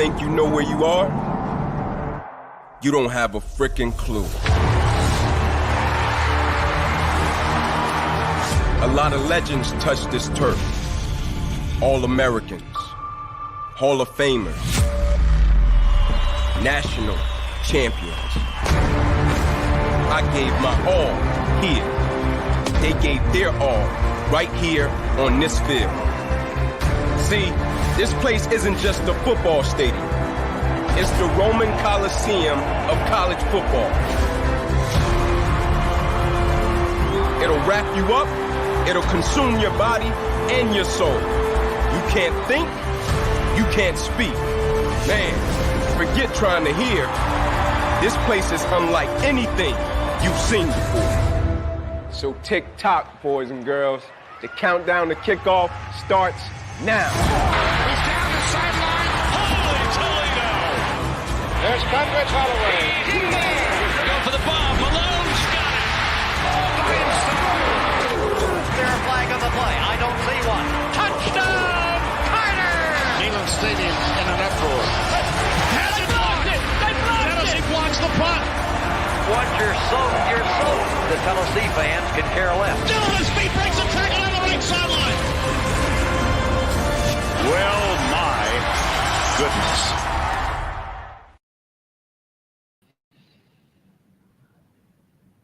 think you know where you are? You don't have a freaking clue. A lot of legends touch this turf. All Americans, Hall of Famers, national champions. I gave my all here. They gave their all right here on this field. See, this place isn't just a football stadium. It's the Roman Coliseum of college football. It'll wrap you up, it'll consume your body and your soul. You can't think, you can't speak. Man, forget trying to hear. This place is unlike anything you've seen before. So tick-tock, boys and girls. The countdown to kickoff starts now. He's down the sideline. Holy Toledo! There's Cundridge Holloway. Go for the bomb. Malone's got it. Is there a flag on the play? I don't see one. Touchdown, Carter! Neyland Stadium in an uproar. Has it blocked it! They blocked it! Tennessee blocks the punt. Once you're soaked, you're soaked. The Tennessee fans can care less. Still on his feet, breaks a tackle on the right sideline. Well, my goodness.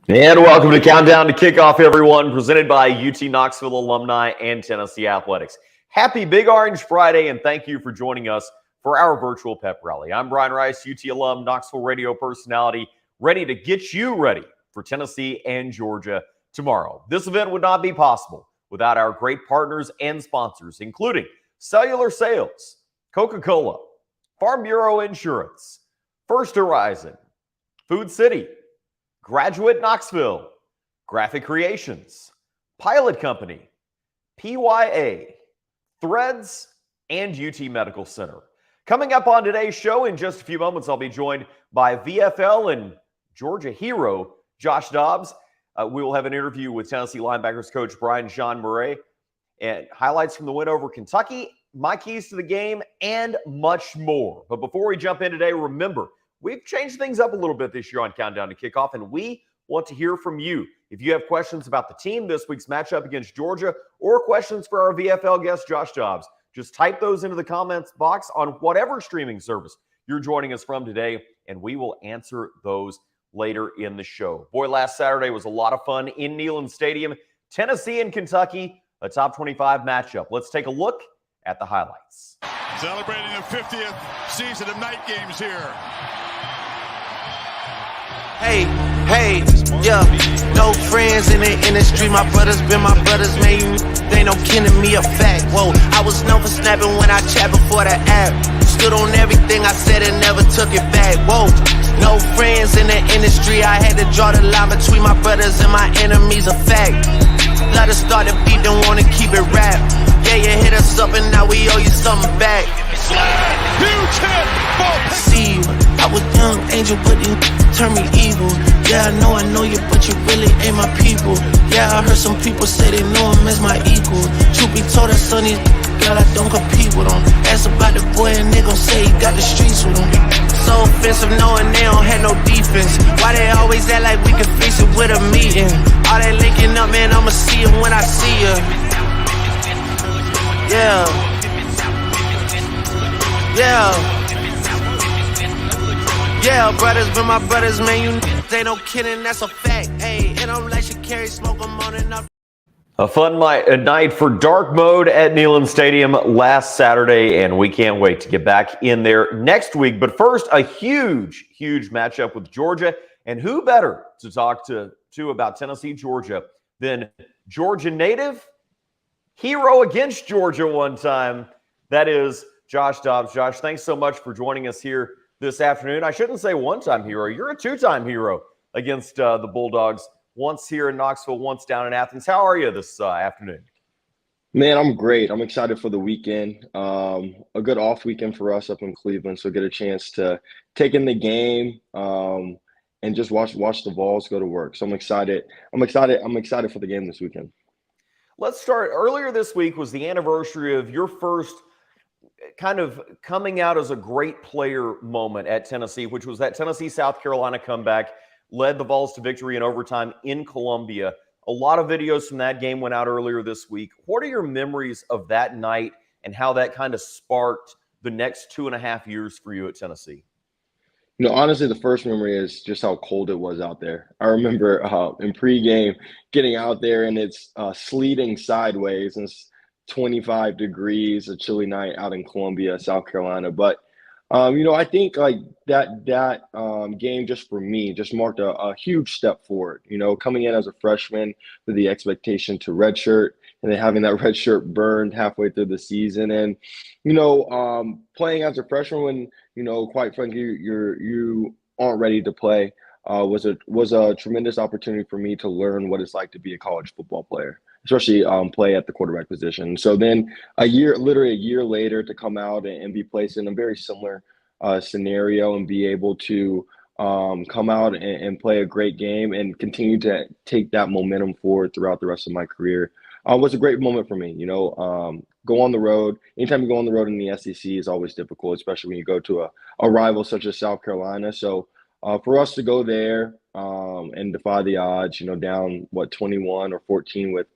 And welcome to Countdown to Kickoff, everyone, presented by UT Knoxville alumni and Tennessee Athletics. Happy Big Orange Friday, and thank you for joining us for our virtual pep rally. I'm Brian Rice, UT alum, Knoxville radio personality, ready to get you ready for Tennessee and Georgia tomorrow. This event would not be possible without our great partners and sponsors, including Cellular Sales, Coca-Cola, Farm Bureau Insurance, First Horizon, Food City, Graduate Knoxville, Graphic Creations, Pilot Company, PYA, Threads, and UT Medical Center. Coming up on today's show in just a few moments, I'll be joined by VFL and Georgia hero Josh Dobbs. We will have an interview with Tennessee linebackers coach Brian Jean Murray and highlights from the win over Kentucky, my keys to the game, and much more. But before we jump in today, remember, we've changed things up a little bit this year on Countdown to Kickoff, and we want to hear from you. If you have questions about the team, this week's matchup against Georgia, or questions for our VFL guest, Josh Dobbs, just type those into the comments box on whatever streaming service you're joining us from today, and we will answer those later in the show. Boy, last Saturday was a lot of fun in Neyland Stadium. Tennessee and Kentucky, a top 25 matchup. Let's take a look at the highlights. Celebrating the 50th season of night games here. Hey, yeah, no friends in the industry. My brothers been my brothers, man. You ain't no kidding me a fact. Whoa, I was known for snapping when I chat before the app. Stood on everything I said and never took it back. Whoa, no friends in the industry. I had to draw the line between my brothers and my enemies. A fact. Let us start the beat, don't wanna keep it rap. Yeah, you hit us up and now we owe you something back. Huge hit. See you, I was young angel, but you turned me evil. Yeah, I know you, but you really ain't my people. Yeah, I heard some people say they know him as my equal. Truth be told, that sonny, girl, I don't compete with him. Ask about the boy and they gon' say he got the streets with him. So offensive knowing they don't have no defense. Why they always act like we can fix it with a meeting? All that linking up, man, I'ma see you when I see you. Yeah. Yeah, brothers been my brothers, man, you ain't no kidding, that's a fact. Hey, and I'm like Sha'Carri, smoke them on and up. A fun night for dark mode at Neyland Stadium last Saturday, and we can't wait to get back in there next week. But first, a huge matchup with Georgia, and who better to talk to about Tennessee, Georgia than Georgia native, hero against Georgia one time, that is Josh Dobbs. Josh, thanks so much for joining us here this afternoon. I shouldn't say one-time hero. You're a two-time hero against the Bulldogs, once here in Knoxville, once down in Athens. How are you this afternoon? Man, I'm great. I'm excited for the weekend. A good off weekend for us up in Cleveland, so get a chance to take in the game and just watch the Vols go to work. So I'm excited. I'm excited for the game this weekend. Let's start. Earlier this week was the anniversary of your first kind of coming out as a great player moment at Tennessee, which was that Tennessee-South Carolina comeback, led the Vols to victory in overtime in Columbia. A lot of videos from that game went out earlier this week. What are your memories of that night and how that kind of sparked the next 2.5 years for you at Tennessee? Honestly, the first memory is just how cold it was out there. I remember in pregame getting out there and it's sleeting sideways and it's 25 degrees, a chilly night out in Columbia, South Carolina. But I think like that game just for me just marked a huge step forward. Coming in as a freshman with the expectation to redshirt and then having that red shirt burned halfway through the season, and playing as a freshman when quite frankly you aren't ready to play was a tremendous opportunity for me to learn what it's like to be a college football player, especially play at the quarterback position. So then literally a year later, to come out and be placed in a very similar scenario and be able to come out and play a great game and continue to take that momentum forward throughout the rest of my career was a great moment for me. Go on the road. Anytime you go on the road in the SEC is always difficult, especially when you go to a rival such as South Carolina. So for us to go there and defy the odds, down 21 or 14 with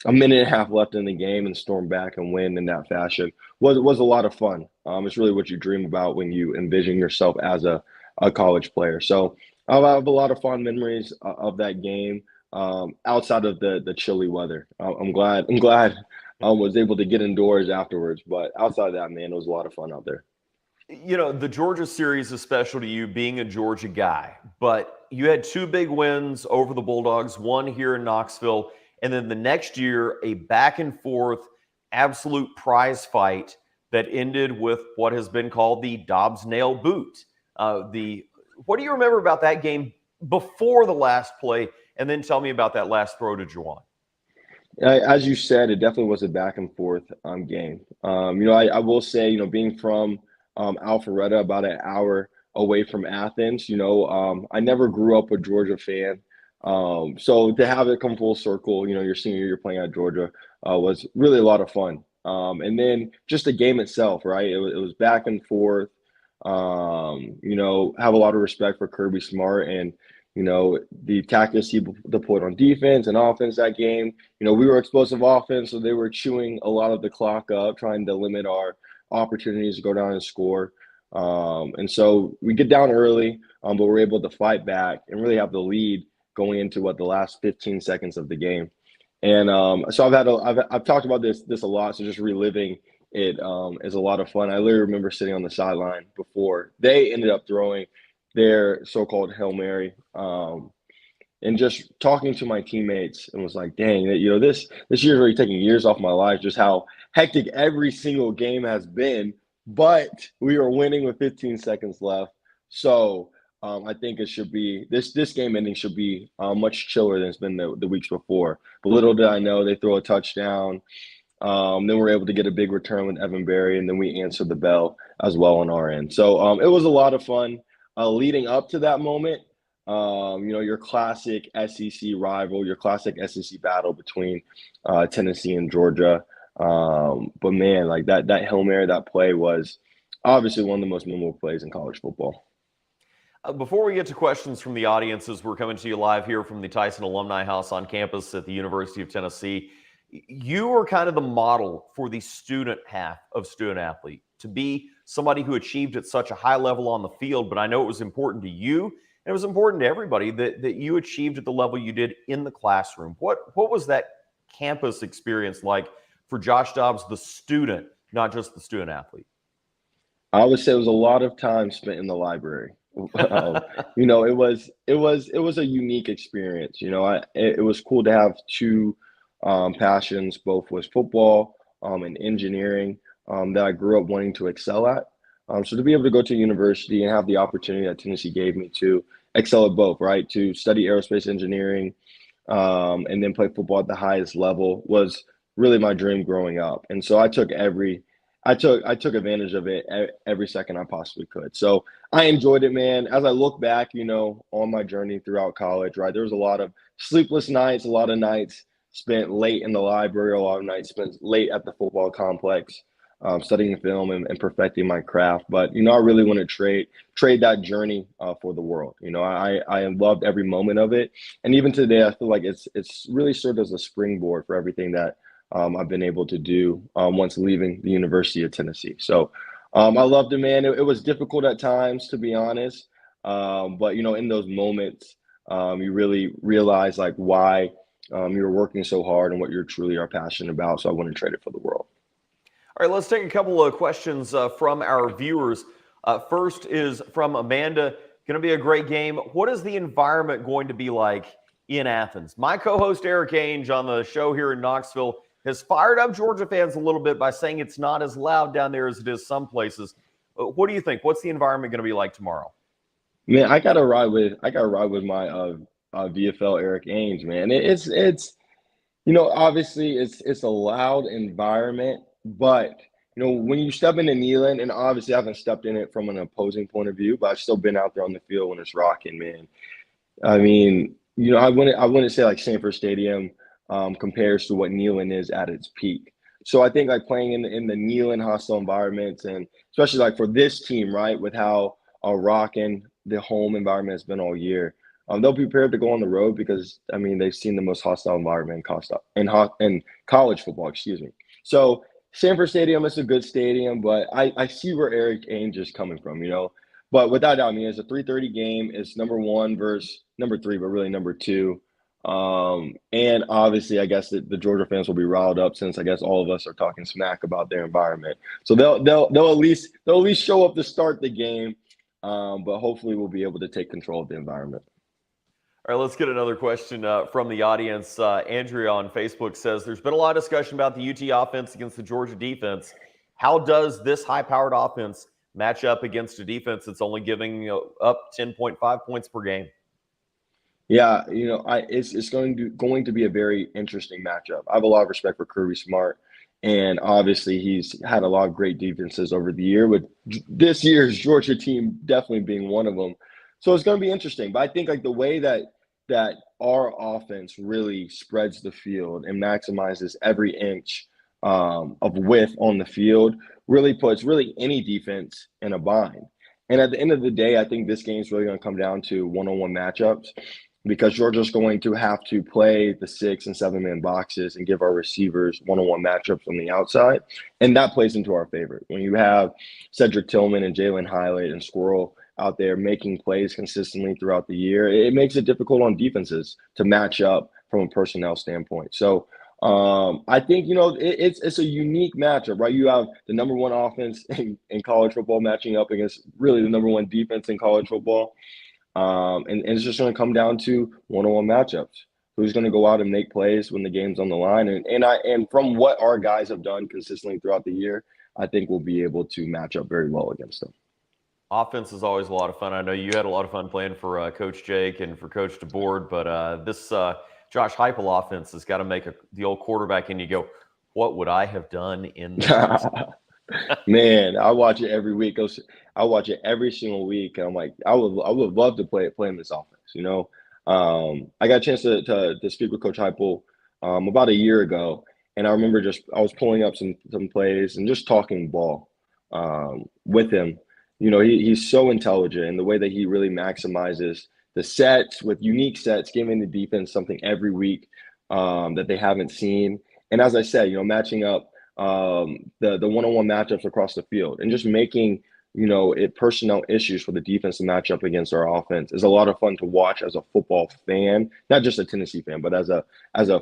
a minute and a half left in the game and storm back and win in that fashion was a lot of fun. It's really what you dream about when you envision yourself as a college player. So I have a lot of fond memories of that game outside of the chilly weather. I'm glad I was able to get indoors afterwards, but outside of that, man, it was a lot of fun out there. The Georgia series is special to you being a Georgia guy, but you had 2 big wins over the Bulldogs, one here in Knoxville, and then the next year, a back and forth absolute prize fight that ended with what has been called the Dobbs nail boot. What do you remember about that game before the last play? And then tell me about that last throw to Juwan. As you said, it definitely was a back and forth game. I will say, being from Alpharetta, about an hour away from Athens, I never grew up a Georgia fan. So to have it come full circle, your senior year playing at Georgia was really a lot of fun. And then just the game itself, right? It was back and forth. Have a lot of respect for Kirby Smart and the tactics he deployed on defense and offense that game. We were explosive offense, so they were chewing a lot of the clock up, trying to limit our opportunities to go down and score. And so we get down early, but we're able to fight back and really have the lead going into the last 15 seconds of the game. And so I've talked about this a lot, so just reliving it is a lot of fun. I literally remember sitting on the sideline before they ended up throwing their so-called Hail Mary, and just talking to my teammates and was like, dang, this year's really taking years off my life, just how hectic every single game has been, but we are winning with 15 seconds left. So I think it should be this game ending should be much chiller than it's been the weeks before. But little did I know, they throw a touchdown. Then we're able to get a big return with Evan Berry, and then we answered the bell as well on our end. So it was a lot of fun. Leading up to that moment, your classic SEC rival, your classic SEC battle between Tennessee and Georgia. But man, like that Hail Mary, that play was obviously one of the most memorable plays in college football. Before we get to questions from the audiences, we're coming to you live here from the Tyson Alumni House on campus at the University of Tennessee. You were kind of the model for the student half of Student Athlete, to be somebody who achieved at such a high level on the field, but I know it was important to you, and it was important to everybody that you achieved at the level you did in the classroom. What was that campus experience like for Josh Dobbs, the student, not just the student athlete? I would say it was a lot of time spent in the library. It was a unique experience. It was cool to have 2 passions, both with football and engineering, that I grew up wanting to excel at. So to be able to go to university and have the opportunity that Tennessee gave me to excel at both, right? To study aerospace engineering and then play football at the highest level was really my dream growing up. And so I took advantage of it every second I possibly could. So I enjoyed it, man. As I look back, on my journey throughout college, right, there was a lot of sleepless nights, a lot of nights spent late in the library, a lot of nights spent late at the football complex. studying film and perfecting my craft. But, I really want to trade that journey for the world. I loved every moment of it. And even today, I feel like it's really served as a springboard for everything that I've been able to do once leaving the University of Tennessee. So I loved it, man. It was difficult at times, to be honest. But, in those moments, you really realize like why you're working so hard and what you truly are passionate about. So I wouldn't trade it for the world. All right, let's take a couple of questions from our viewers. First is from Amanda. Going to be a great game. What is the environment going to be like in Athens? My co-host Eric Ainge on the show here in Knoxville has fired up Georgia fans a little bit by saying it's not as loud down there as it is some places. What do you think? What's the environment going to be like tomorrow? Man, I gotta ride with my VFL Eric Ainge, man. It's obviously it's a loud environment, but when you step into Neyland, and obviously I haven't stepped in it from an opposing point of view, but I've still been out there on the field when it's rocking, man. I mean, I wouldn't say like Sanford Stadium compares to what Neyland is at its peak. So I think like playing in the Neyland hostile environments, and especially like for this team, right, with how rocking the home environment has been all year, they'll be prepared to go on the road because they've seen the most hostile environment in college football, excuse me. So Sanford Stadium is a good stadium, but I see where Eric Ainge is coming from, But without doubt, it's a 3:30 game. It's number 1 versus number 3, but really number 2. And obviously, I guess the Georgia fans will be riled up since I guess all of us are talking smack about their environment. So they'll at least show up to start the game, but hopefully we'll be able to take control of the environment. All right, let's get another question from the audience. Andrea on Facebook says, there's been a lot of discussion about the UT offense against the Georgia defense. How does this high-powered offense match up against a defense that's only giving up 10.5 points per game? Yeah, it's going to be a very interesting matchup. I have a lot of respect for Kirby Smart, and obviously he's had a lot of great defenses over the year, with this year's Georgia team definitely being one of them. So it's going to be interesting. But I think like the way that our offense really spreads the field and maximizes every inch of width on the field really puts any defense in a bind. And at the end of the day, I think this game is really going to come down to one-on-one matchups, because Georgia's going to have to play the 6- and 7-man boxes and give our receivers one-on-one matchups on the outside. And that plays into our favor. When you have Cedric Tillman and Jalen Hylett and Squirrel out there making plays consistently throughout the year, it makes it difficult on defenses to match up from a personnel standpoint. So I think, it's a unique matchup, right? You have the number 1 offense in college football matching up against really the number 1 defense in college football. And it's just going to come down to one-on-one matchups. Who's going to go out and make plays when the game's on the line? And from what our guys have done consistently throughout the year, I think we'll be able to match up very well against them. Offense is always a lot of fun. I know you had a lot of fun playing for Coach Jake and for Coach DeBoard, but this Josh Heupel offense has got to make the old quarterback and you go, what would I have done in this? Man, I watch it every week. I watch it every single week. And I'm like, I would love to play in this offense. I got a chance to speak with Coach Heupel about a year ago, and I remember I was pulling up some plays and just talking ball with him. He's so intelligent, and the way that he really maximizes the sets with unique sets, giving the defense something every week that they haven't seen. And as I said, matching up the one-on-one matchups across the field and just making it personnel issues for the defense to match up against our offense is a lot of fun to watch as a football fan, not just a Tennessee fan, but as a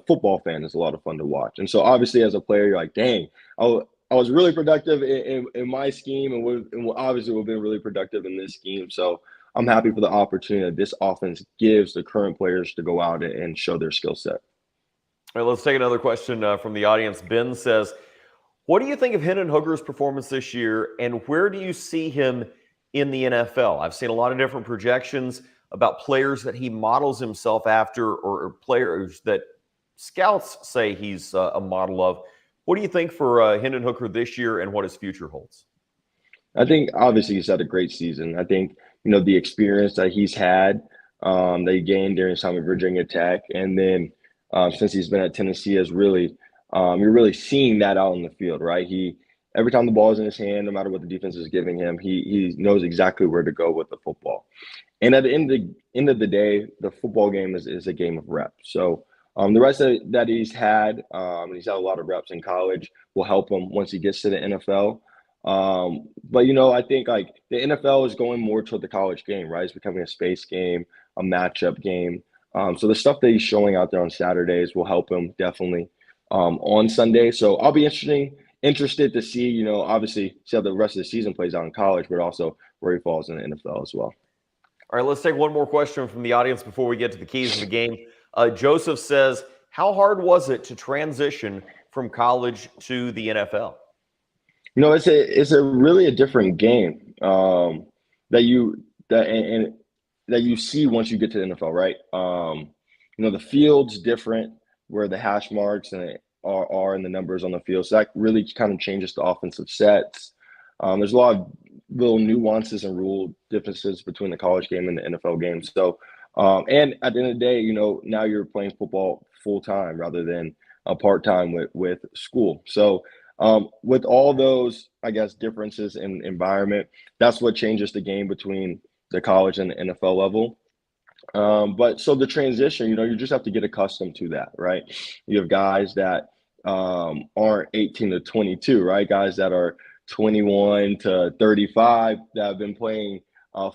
football fan, it's a lot of fun to watch. And so obviously as a player, you're like, dang, I was really productive in my scheme, and obviously we've been really productive in this scheme. So I'm happy for the opportunity that this offense gives the current players to go out and show their skill set. All right, let's take another question from the audience. Ben says, what do you think of Hendon Hooker's performance this year, and where do you see him in the NFL? I've seen a lot of different projections about players that he models himself after, or players that scouts say he's a model of. What do you think for Hendon Hooker this year and what his future holds? I think obviously he's had a great season. I think, the experience that he's had, that he gained during his time at Virginia Tech, and then since he's been at Tennessee has really, you're really seeing that out in the field, right? He every time the ball is in his hand, no matter what the defense is giving him, he knows exactly where to go with the football. And at the end of the day, the football game is a game of reps. So the rest that he's had a lot of reps in college, will help him once he gets to the NFL. But I think like the NFL is going more toward the college game, right? It's becoming a space game, a matchup game. So the stuff that he's showing out there on Saturdays will help him definitely on Sunday. So I'll be interested to see, obviously see how the rest of the season plays out in college, but also where he falls in the NFL as well. All right, let's take one more question from the audience before we get to the keys of the game. Joseph says, how hard was it to transition from college to the NFL? It's a really different game that you see once you get to the NFL, right? The field's different where the hash marks and are and the numbers on the field. So that really kind of changes the offensive sets. There's a lot of little nuances and rule differences between the college game and the NFL game. So, and at the end of the day, now you're playing football full time rather than part time with school. So, with all those, I guess, differences in environment, that's what changes the game between the college and the NFL level. But so the transition, you just have to get accustomed to that, right? You have guys that aren't 18 to 22, right? Guys that are 21 to 35 that have been playing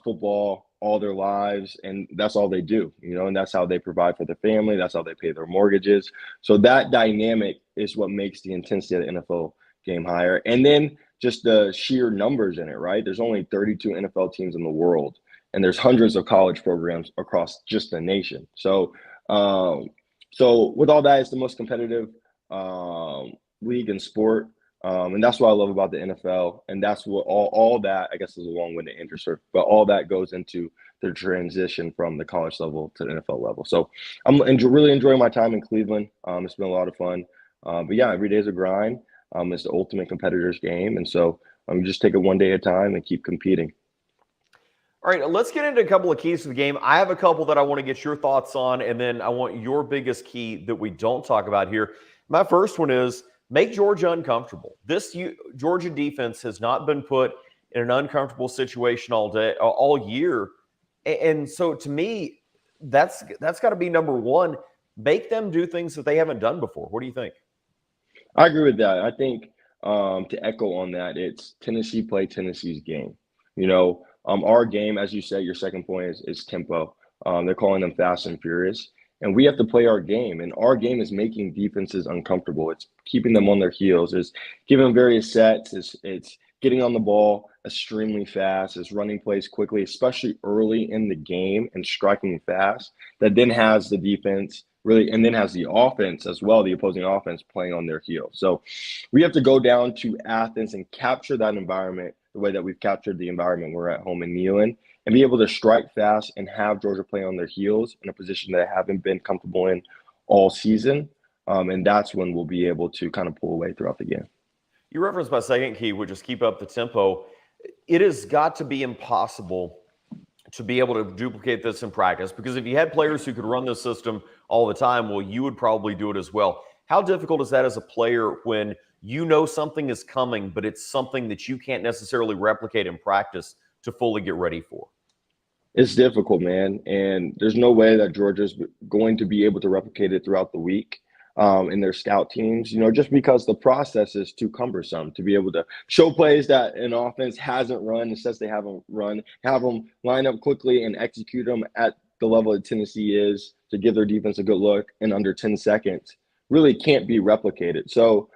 football all their lives, and that's all they do, and that's how they provide for their family. That's how they pay their mortgages. So that dynamic is what makes the intensity of the NFL game higher. And then just the sheer numbers in it, right? There's only 32 NFL teams in the world, and there's hundreds of college programs across just the nation. So, with all that, it's the most competitive league in sport. And that's what I love about the NFL. And that's what all that, I guess, is a long-winded answer, but all that goes into the transition from the college level to the NFL level. So I'm really enjoying my time in Cleveland. It's been a lot of fun. But yeah, every day is a grind. It's the ultimate competitor's game. And so just take it one day at a time and keep competing. All right, let's get into a couple of keys to the game. I have a couple that I want to get your thoughts on, and then I want your biggest key that we don't talk about here. My first one is, make Georgia uncomfortable. This Georgia defense has not been put in an uncomfortable situation all year. And so to me, that's got to be number one. Make them do things that they haven't done before. What do you think? I agree with that. I think to echo on that, it's Tennessee play Tennessee's game. Our game, as you said, your second point is tempo. They're calling them fast and furious. And we have to play our game. And our game is making defenses uncomfortable. It's keeping them on their heels. It's giving them various sets. It's getting on the ball extremely fast. It's running plays quickly, especially early in the game, and striking fast. That then has the defense really, and then has the offense as well, the opposing offense playing on their heels. So we have to go down to Athens and capture that environment the way that we've captured the environment we're at home in Neyland, and be able to strike fast and have Georgia play on their heels in a position that they haven't been comfortable in all season. And that's when we'll be able to kind of pull away throughout the game. You referenced my second key, which is keep up the tempo. It has got to be impossible to be able to duplicate this in practice, because if you had players who could run this system all the time, well, you would probably do it as well. How difficult is that as a player when something is coming, but it's something that you can't necessarily replicate in practice to fully get ready for? It's difficult, man. And there's no way that Georgia's going to be able to replicate it throughout the week in their scout teams, just because the process is too cumbersome to be able to show plays that an offense hasn't run and says they haven't run, have them line up quickly and execute them at the level that Tennessee is to give their defense a good look in under 10 seconds. Really can't be replicated. So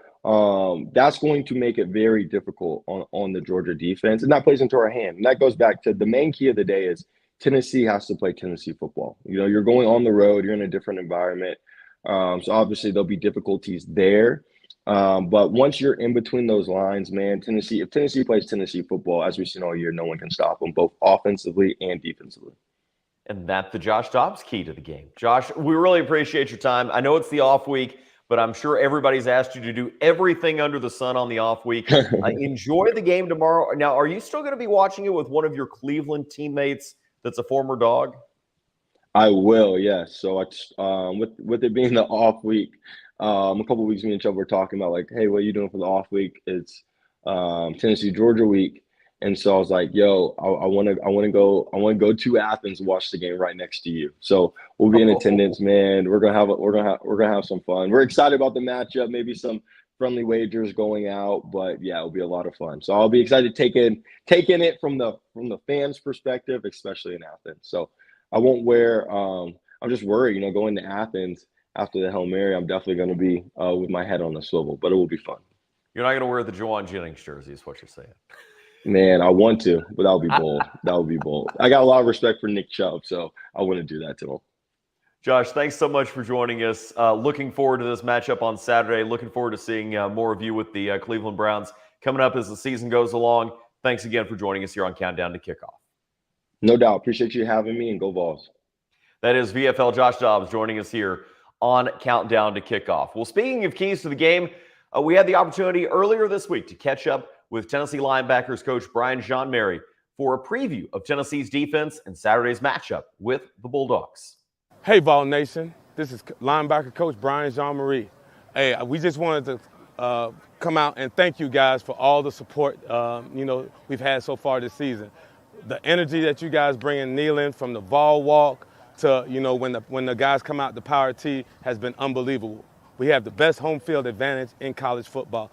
that's going to make it very difficult on the Georgia defense, and that plays into our hand. And that goes back to the main key of the day is Tennessee has to play Tennessee football. You're going on the road, you're in a different environment. So obviously there'll be difficulties there. But once you're in between those lines, man, if Tennessee plays Tennessee football, as we've seen all year, no one can stop them, both offensively and defensively. And that's the Josh Dobbs key to the game. Josh, we really appreciate your time. I know it's the off week, but I'm sure everybody's asked you to do everything under the sun on the off week. Enjoy the game tomorrow. Now, are you still going to be watching it with one of your Cleveland teammates that's a former Dog? I will, yes. So with it being the off week, a couple of weeks me and Chubb were talking about, like, hey, what are you doing for the off week? It's Tennessee Georgia week. And so I was like, yo, I want to go to Athens and watch the game right next to you. So we'll be in attendance, man. We're gonna have some fun. We're excited about the matchup, maybe some friendly wagers going out, but yeah, it'll be a lot of fun. So I'll be excited taking it from the fans' perspective, especially in Athens. So I won't wear I'm just worried, going to Athens after the Hail Mary, I'm definitely going to be with my head on the swivel, but it will be fun. You're not going to wear the Juwan Jennings jersey, is what you're saying. Man, I want to, but that would be bold. That would be bold. I got a lot of respect for Nick Chubb, so I wouldn't do that to him. Josh, thanks so much for joining us. Looking forward to this matchup on Saturday. Looking forward to seeing more of you with the Cleveland Browns coming up as the season goes along. Thanks again for joining us here on Countdown to Kickoff. No doubt. Appreciate you having me, and go Vols. That is VFL Josh Dobbs joining us here on Countdown to Kickoff. Well, speaking of keys to the game, we had the opportunity earlier this week to catch up with Tennessee linebackers coach Brian Jean-Mary for a preview of Tennessee's defense and Saturday's matchup with the Bulldogs. Hey, Vol Nation. This is linebacker coach Brian Jean-Mary. Hey, we just wanted to come out and thank you guys for all the support, we've had so far this season. The energy that you guys bring in kneeling from the Vol walk to, when the guys come out, the power tee has been unbelievable. We have the best home field advantage in college football,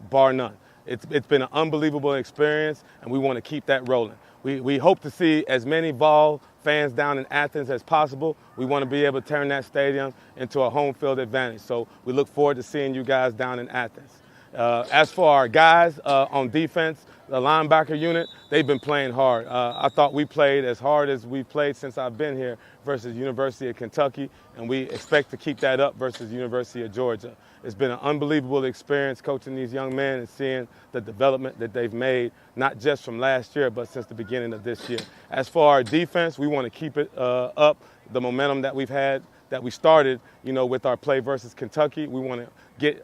bar none. It's been an unbelievable experience, and we want to keep that rolling. We hope to see as many Vol fans down in Athens as possible. We want to be able to turn that stadium into a home field advantage. So we look forward to seeing you guys down in Athens. As for our guys on defense, the linebacker unit, they've been playing hard. I thought we played as hard as we've played since I've been here versus University of Kentucky, and we expect to keep that up versus University of Georgia. It's been an unbelievable experience coaching these young men and seeing the development that they've made, not just from last year, but since the beginning of this year. As for our defense, we want to keep it up, the momentum that we've had, that we started, with our play versus Kentucky. We want to get,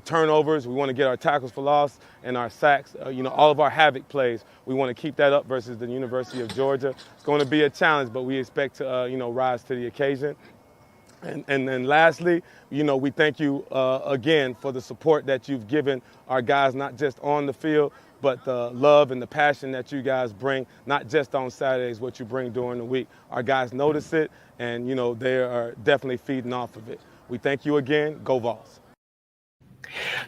turnovers. We want to get our tackles for loss and our sacks, all of our havoc plays. We want to keep that up versus the University of Georgia. It's going to be a challenge, but we expect to, rise to the occasion. And then lastly, we thank you again for the support that you've given our guys, not just on the field, but the love and the passion that you guys bring, not just on Saturdays, what you bring during the week. Our guys notice it, and, they are definitely feeding off of it. We thank you again. Go Vols.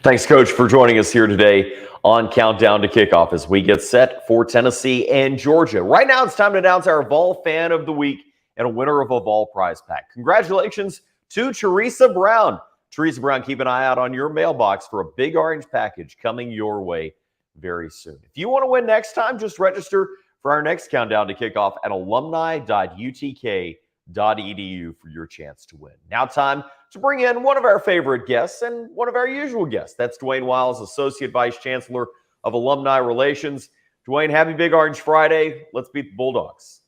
Thanks, Coach, for joining us here today on Countdown to Kickoff as we get set for Tennessee and Georgia. Right now, it's time to announce our Vol Fan of the Week and a winner of a Vol prize pack. Congratulations to Teresa Brown. Teresa Brown, keep an eye out on your mailbox for a big orange package coming your way very soon. If you want to win next time, just register for our next Countdown to Kickoff at alumni.utk.edu for your chance to win. Now time to bring in one of our favorite guests and one of our usual guests. That's Dwayne Wiles, Associate Vice Chancellor of Alumni Relations. Dwayne, happy Big Orange Friday. Let's beat the Bulldogs.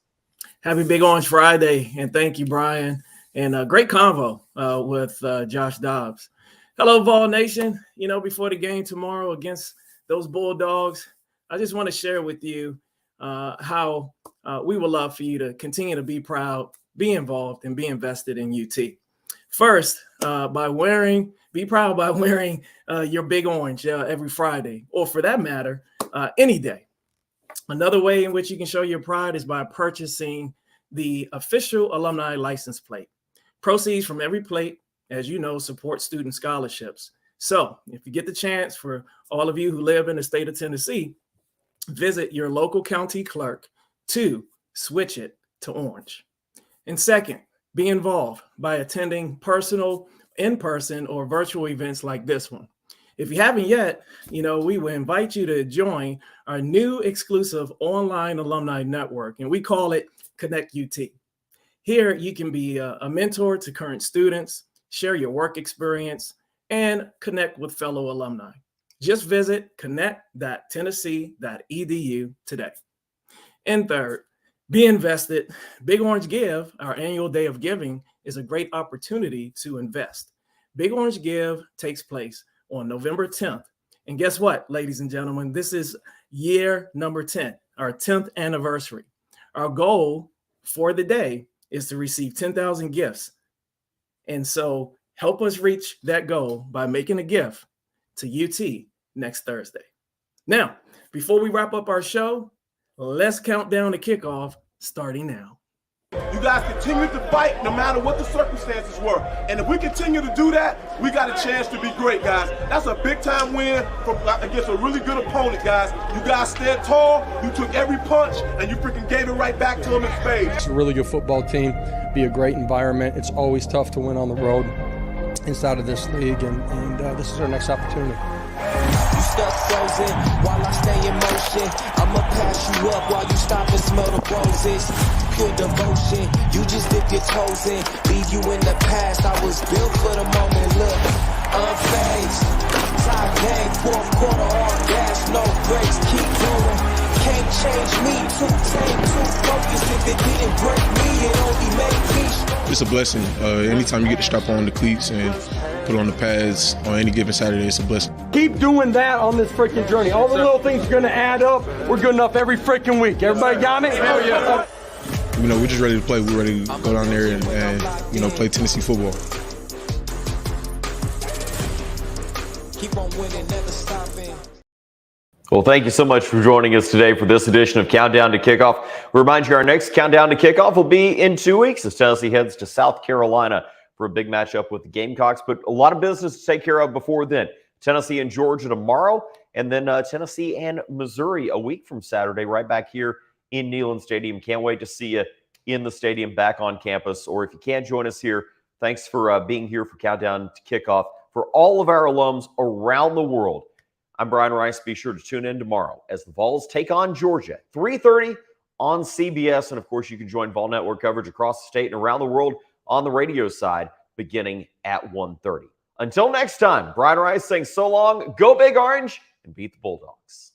Happy Big Orange Friday, and thank you, Brian. And a great convo with Josh Dobbs. Hello, Vol Nation. Before the game tomorrow against those Bulldogs, I just want to share with you how we would love for you to continue to be proud, be involved, and be invested in UT. First, be proud by wearing your Big Orange every Friday, or for that matter, any day. Another way in which you can show your pride is by purchasing the official alumni license plate. Proceeds from every plate, as you know, support student scholarships. So if you get the chance, for all of you who live in the state of Tennessee, visit your local county clerk to switch it to orange. And second, be involved by attending in-person or virtual events like this one. If you haven't yet, we will invite you to join our new exclusive online alumni network, and we call it Connect UT. Here, you can be a mentor to current students, share your work experience, and connect with fellow alumni. Just visit connect.tennessee.edu today. And third, be invested. Big Orange Give, our annual day of giving, is a great opportunity to invest. Big Orange Give takes place on November 10th. And guess what, ladies and gentlemen? This is year number 10, our 10th anniversary. Our goal for the day is to receive 10,000 gifts. And so help us reach that goal by making a gift to UT next Thursday. Now, before we wrap up our show, let's count down the kickoff starting now. You guys continue to fight no matter what the circumstances were. And if we continue to do that, we got a chance to be great, guys. That's a big-time win against a really good opponent, guys. You guys stood tall, you took every punch, and you freaking gave it right back to them in spades. It's a really good football team, be a great environment. It's always tough to win on the road inside of this league, and this is our next opportunity. You stuck frozen while I stay in motion. I'ma pass you up while you stop and smell the roses. Pure devotion, you just dip your toes in. Leave you in the past, I was built for the moment. Look, unfazed. Tie game, fourth quarter, all gas, no brakes, keep going. Can't change me, too tame, too focused. If it didn't break me, it only made me strong. It's a blessing. Anytime you get to strap on the cleats and put on the pads on any given Saturday, it's a blessing. Keep doing that on this freaking journey. All the little things are going to add up. We're good enough every freaking week. Everybody got me? Hell yeah. You know, we're just ready to play. We're ready to go down there and you know, play Tennessee football. Keep on winning, never stopping. Well, thank you so much for joining us today for this edition of Countdown to Kickoff. We remind you our next Countdown to Kickoff will be in 2 weeks as Tennessee heads to South Carolina for a big matchup with the Gamecocks, but a lot of business to take care of before then. Tennessee and Georgia tomorrow, and then Tennessee and Missouri a week from Saturday, right back here in Neyland Stadium. Can't wait to see you in the stadium back on campus, or if you can't join us here, thanks for being here for Countdown to Kickoff. For all of our alums around the world, I'm Brian Rice. Be sure to tune in tomorrow as the Vols take on Georgia, 3:30 on CBS. And, of course, you can join Vol Network coverage across the state and around the world on the radio side beginning at 1:30. Until next time, Brian Rice saying so long, go Big Orange, and beat the Bulldogs.